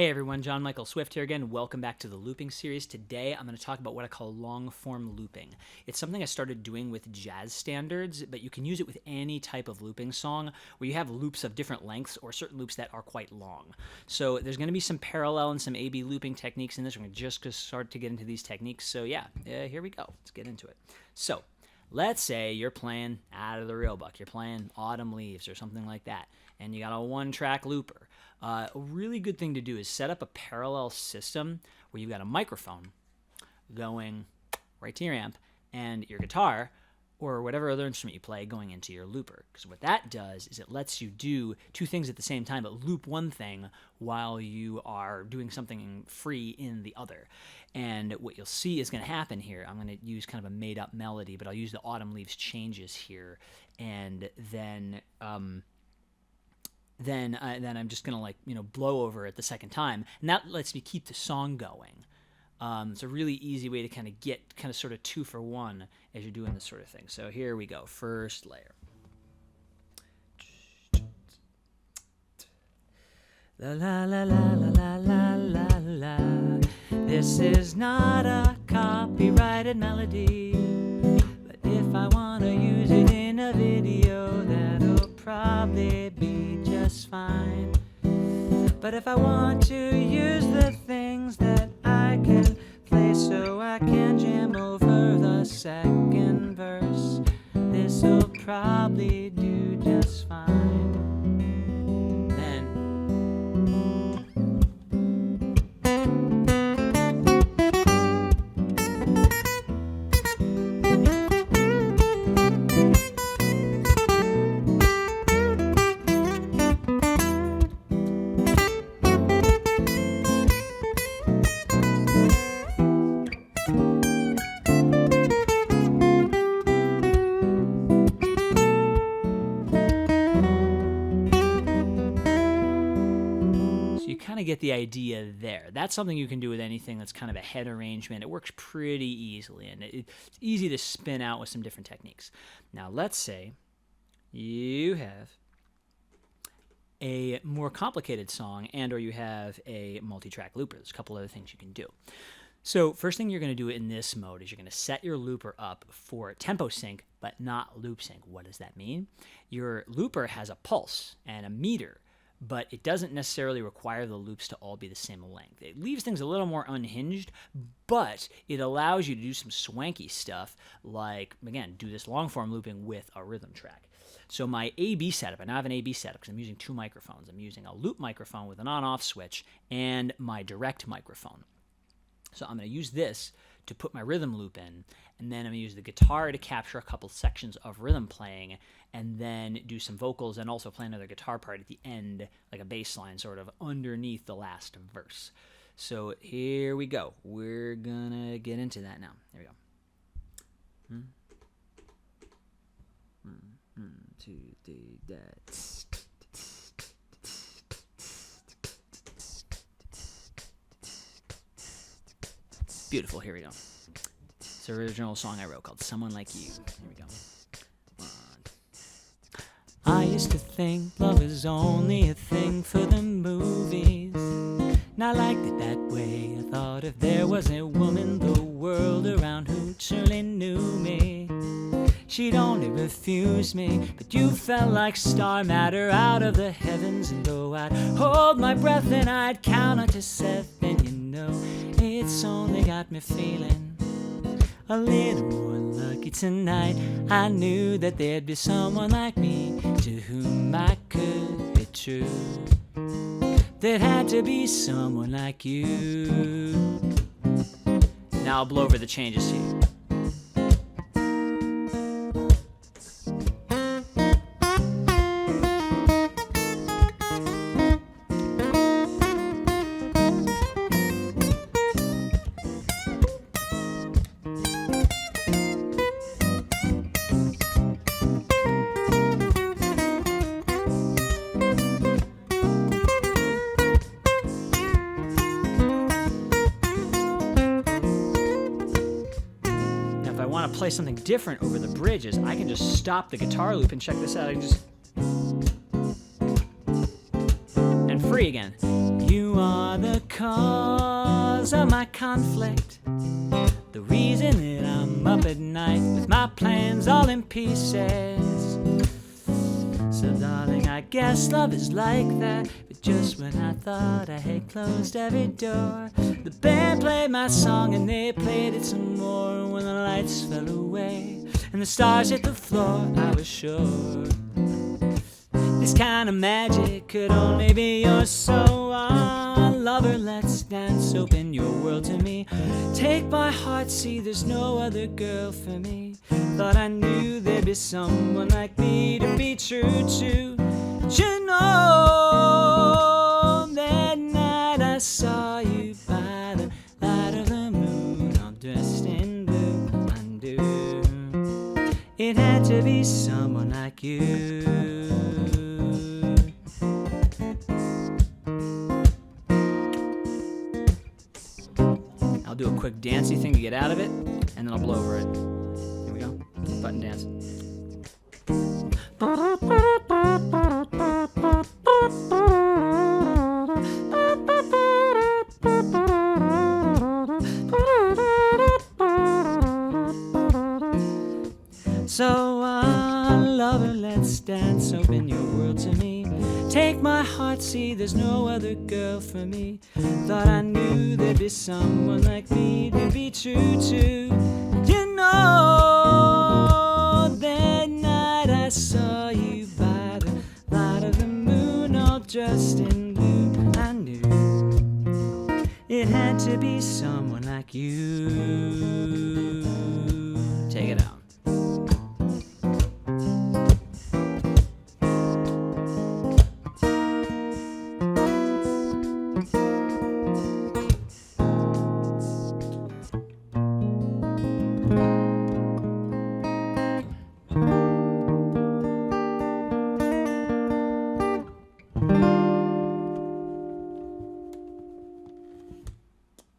Hey everyone, John Michael Swift here again. Welcome back to the looping series. Today I'm going to talk about what I call long-form looping. It's something I started doing with jazz standards, but you can use it with any type of looping song where you have loops of different lengths or certain loops that are quite long. So there's going to be some parallel and some A-B looping techniques in this. We're going to just start to get into these techniques. So yeah, here we go. Let's get into it. So let's say you're playing Out of the Real Buck. You're playing Autumn Leaves or something like that, and you got a one-track looper. A really good thing to do is set up a parallel system where you've got a microphone going right to your amp and your guitar or whatever other instrument you play going into your looper. Because what that does is it lets you do two things at the same time, but loop one thing while you are doing something free in the other. And what you'll see is going to happen here, I'm going to use kind of a made-up melody, but I'll use the Autumn Leaves changes here, and then I'm just going to blow over it the second time, and that lets me keep the song going. It's a really easy way to kind of get sort of 2 for 1 as you're doing this sort of thing. So here we go. First layer. La la la la la la la la. This is not a copyrighted melody, but if I want to use it in a video, that'll probably be just fine. But if I want to use the things that I can play so I can jam over the second verse, this'll probably do just fine. Get the idea there. That's something you can do with anything that's kind of a head arrangement. It works pretty easily, and it's easy to spin out with some different techniques. Now, let's say you have a more complicated song and or you have a multi-track looper. There's a couple other things you can do. So first thing you're going to do in this mode is you're going to set your looper up for tempo sync, but not loop sync. What does that mean? Your looper has a pulse and a meter, but it doesn't necessarily require the loops to all be the same length. It leaves things a little more unhinged, but it allows you to do some swanky stuff like, again, do this long-form looping with a rhythm track. So my A-B setup, and I have an A-B setup because I'm using 2 microphones. I'm using a loop microphone with an on-off switch and my direct microphone. So I'm going to use this to put my rhythm loop in, and then I'm going to use the guitar to capture a couple sections of rhythm playing, and then do some vocals and also play another guitar part at the end, like a bass line sort of underneath the last verse. So here we go. We're going to get into that now. Here we go. 1, 2, 3, that's... Beautiful, here we go. It's an original song I wrote called Someone Like You. Here we go. 1. I used to think love was only a thing for the movies, and I liked it that way. I thought if there was a woman the world around who truly knew me, she'd only refuse me. But you fell like star matter out of the heavens, and though I'd hold my breath and I'd count unto 7, you know, it's only got me feeling a little more lucky tonight. I knew that there'd be someone like me to whom I could be true. There had to be someone like you. Now I'll blow over the changes here. Play something different over the bridges, I can just stop the guitar loop and check this out. I can just and free again. You You are the cause of my conflict, the reason that I'm up at night with my plans all in pieces. So darling, I guess love is like that. But just when I thought I had closed every door, the band played my song and they played it some more. When the lights fell away and the stars hit the floor, I was sure this kind of magic could only be yours. So lover, let's dance, open your world to me. Take my heart, see there's no other girl for me. Thought I knew there'd be someone like me to be true to. You know, that night I saw you by the light of the moon, all dressed in blue. I knew it had to be someone like you. I'll do a quick dancey thing to get out of it, and then I'll blow over it. Here we go. Button dance. So, lover, let's dance, open your world to me. Take my heart, see there's no other girl for me. Thought I knew there'd be someone like me to be true to. You know, that night I saw you by the light of the moon, all dressed in blue. I knew it had to be someone like you. Take it out.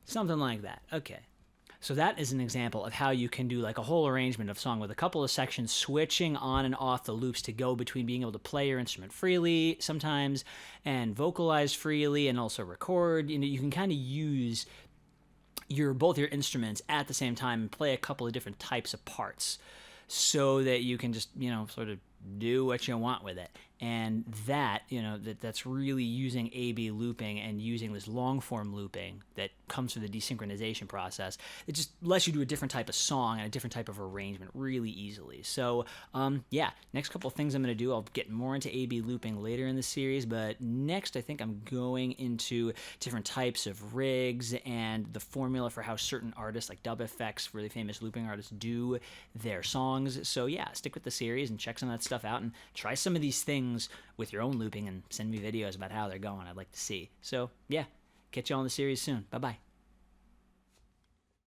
Something like that. Okay. So that is an example of how you can do like a whole arrangement of song with a couple of sections switching on and off the loops to go between being able to play your instrument freely sometimes and vocalize freely and also record. You know, you can kind of use both your instruments at the same time and play a couple of different types of parts so that you can just, you know, sort of do what you want with it. And that, you know, that's really using A-B looping and using this long-form looping that comes through the desynchronization process. It just lets you do a different type of song and a different type of arrangement really easily. So, yeah, next couple of things I'm going to do, I'll get more into A-B looping later in the series, but next I think I'm going into different types of rigs and the formula for how certain artists, like Dub FX, really famous looping artists, do their songs. So, yeah, stick with the series and check some of that stuff out and try some of these things with your own looping and send me videos about how they're going. I'd like to see. So, yeah, catch you all in the series soon. Bye-bye.